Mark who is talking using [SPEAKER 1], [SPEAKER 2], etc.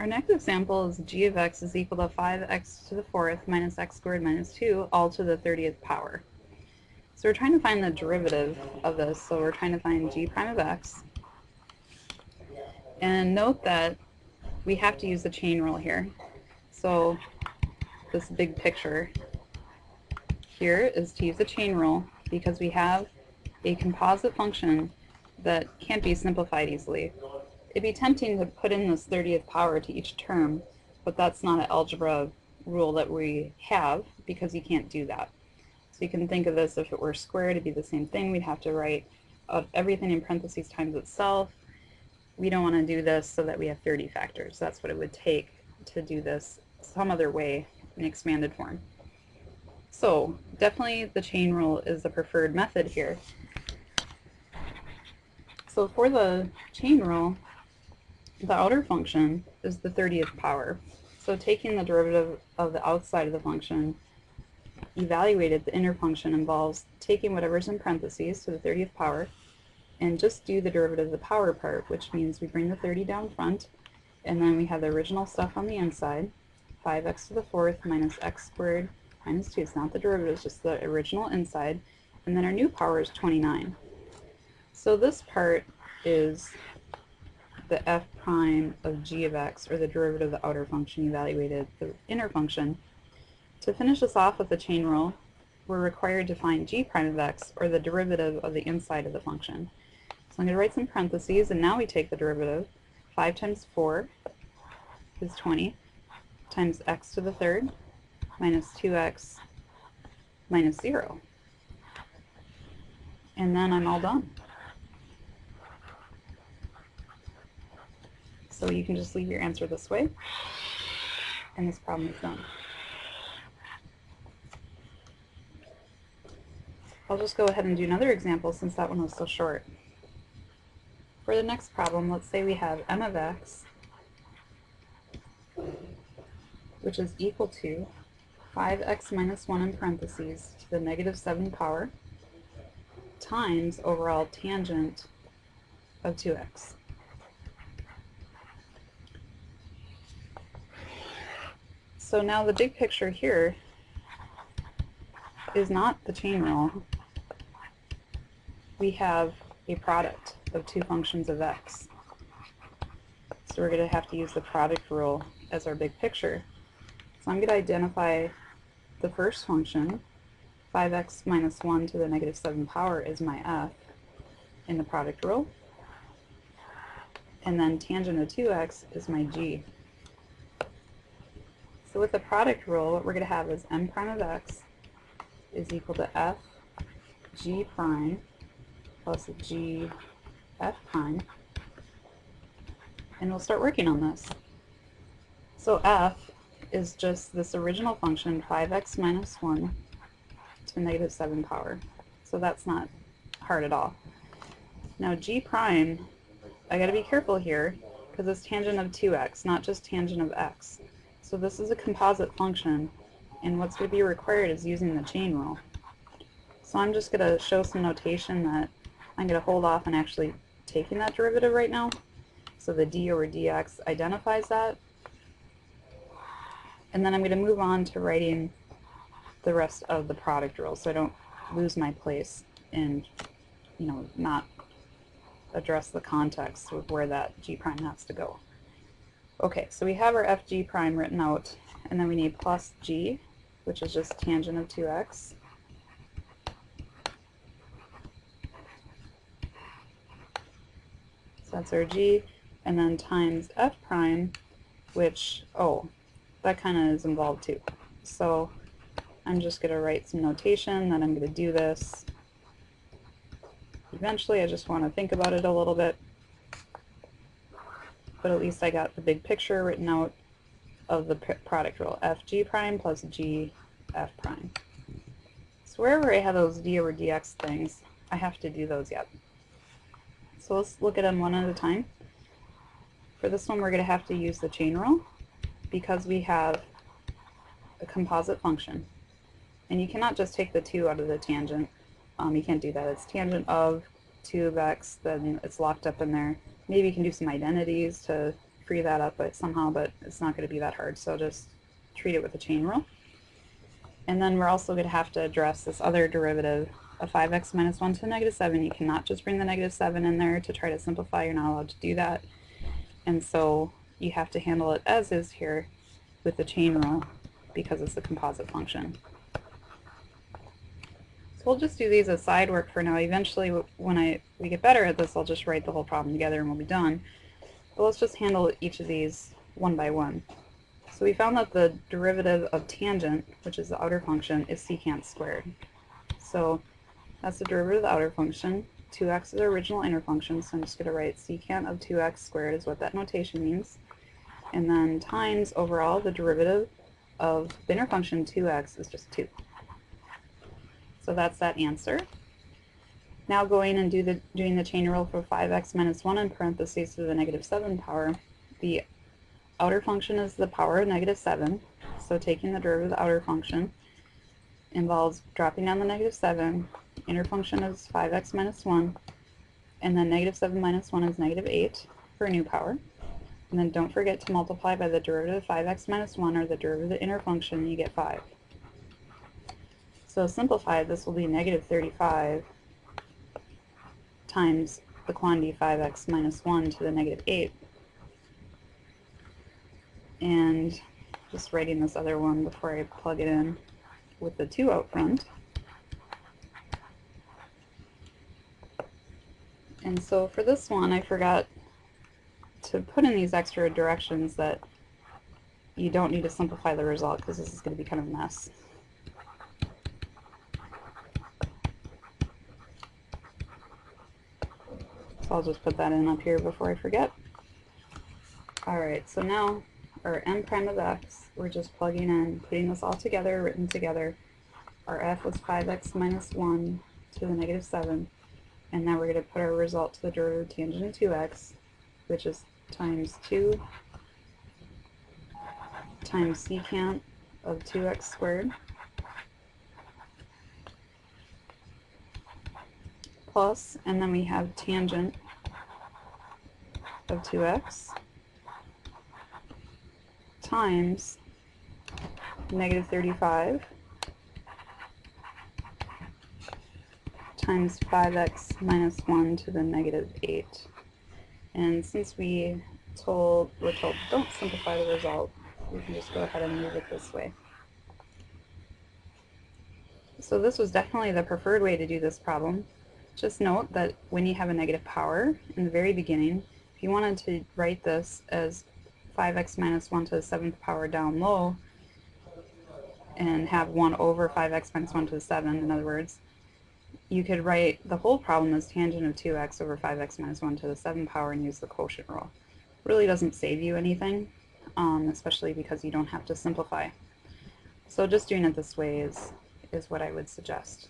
[SPEAKER 1] Our next example is g of x is equal to 5x to the fourth minus x squared minus 2 all to the 30th power. So we're trying to find the derivative of this, so we're trying to find g prime of x. And note that we have to use the chain rule here. So this big picture here is to use the chain rule because we have a composite function that can't be simplified easily. It'd be tempting to put in this 30th power to each term, but that's not an algebra rule that we have because you can't do that. So you can think of this, if it were squared, it'd be the same thing. We'd have to write everything in parentheses times itself. We don't want to do this so that we have 30 factors. That's what it would take to do this some other way in expanded form. So definitely the chain rule is the preferred method here. So for the chain rule, the outer function is the 30th power. So taking the derivative of the outside of the function, evaluated the inner function involves taking whatever's in parentheses to the 30th power and just do the derivative of the power part, which means we bring the 30 down front and then we have the original stuff on the inside, 5x to the fourth minus x squared minus 2. It's not the derivative, it's just the original inside. And then our new power is 29. So this part is the f prime of g of x, or the derivative of the outer function evaluated the inner function. To finish this off with the chain rule, we're required to find g prime of x, or the derivative of the inside of the function. So I'm going to write some parentheses, and now we take the derivative. 5 times 4 is 20, times x to the third minus 2x minus 0. And then I'm all done. So you can just leave your answer this way, and this problem is done. I'll just go ahead and do another example since that one was so short. For the next problem, let's say we have m of x, which is equal to 5x minus 1 in parentheses to the negative 7 power times overall tangent of 2x. So now the big picture here is not the chain rule. We have a product of two functions of x. So we're going to have to use the product rule as our big picture. So I'm going to identify the first function, 5x minus 1 to the negative 7 power, is my f in the product rule. And then tangent of 2x is my g. So with the product rule, what we're going to have is m prime of x is equal to f g prime plus g f prime. And we'll start working on this. So f is just this original function, 5x minus 1 to the negative 7 power. So that's not hard at all. Now g prime, I got to be careful here because it's tangent of 2x, not just tangent of x. So this is a composite function, and what's going to be required is using the chain rule. So I'm just going to show some notation that I'm going to hold off on actually taking that derivative right now. So the d over dx identifies that. And then I'm going to move on to writing the rest of the product rule so I don't lose my place and not address the context of where that g prime has to go. Okay, so we have our fg prime written out, and then we need plus g, which is just tangent of 2x. So that's our g, and then times f prime, which, that kind of is involved too. So I'm just going to write some notation that I'm going to do this. Eventually, I just want to think about it a little bit. But at least I got the big picture written out of the product rule, fg prime plus g f prime. So wherever I have those d over dx things, I have to do those yet. So let's look at them one at a time. For this one, we're going to have to use the chain rule because we have a composite function. And you cannot just take the 2 out of the tangent. You can't do that. It's tangent of 2 of x, then it's locked up in there. Maybe you can do some identities to free that up somehow, but it's not going to be that hard, so just treat it with a chain rule. And then we're also going to have to address this other derivative of 5x minus 1 to the negative 7. You cannot just bring the negative 7 in there to try to simplify. You're not allowed to do that. And so you have to handle it as is here with the chain rule because it's a composite function. So we'll just do these as side work for now. Eventually, when we get better at this, I'll just write the whole problem together and we'll be done. But let's just handle each of these one by one. So we found that the derivative of tangent, which is the outer function, is secant squared. So that's the derivative of the outer function. 2x is our original inner function, so I'm just going to write secant of 2x squared is what that notation means. And then times overall the derivative of the inner function 2x is just 2. So that's that answer. Now going and doing the chain rule for 5x minus 1 in parentheses to the negative 7 power. The outer function is the power of negative 7, so taking the derivative of the outer function involves dropping down the negative 7. Inner function is 5x minus 1, and then negative 7 minus 1 is negative 8 for a new power. And then don't forget to multiply by the derivative of 5x minus 1, or the derivative of the inner function, and you get 5. So simplified, this will be negative 35 times the quantity 5x minus 1 to the negative 8. And just writing this other one before I plug it in with the 2 out front. And so for this one, I forgot to put in these extra directions that you don't need to simplify the result because this is going to be kind of a mess. So I'll just put that in up here before I forget. Alright, so now our m prime of x, we're just plugging in, putting this all together, written together. Our f was 5x minus 1 to the negative 7, and now we're going to put our result to the derivative of tangent of 2x, which is times 2 times secant of 2x squared plus, and then we have tangent of 2x times negative 35 times 5x minus 1 to the negative 8. And since we're told don't simplify the result, we can just go ahead and move it this way. So this was definitely the preferred way to do this problem. Just note that when you have a negative power in the very beginning, if you wanted to write this as 5x minus 1 to the 7th power down low and have 1 over 5x minus 1 to the 7, in other words, you could write the whole problem as tangent of 2x over 5x minus 1 to the 7th power and use the quotient rule. It really doesn't save you anything, especially because you don't have to simplify. So just doing it this way is what I would suggest.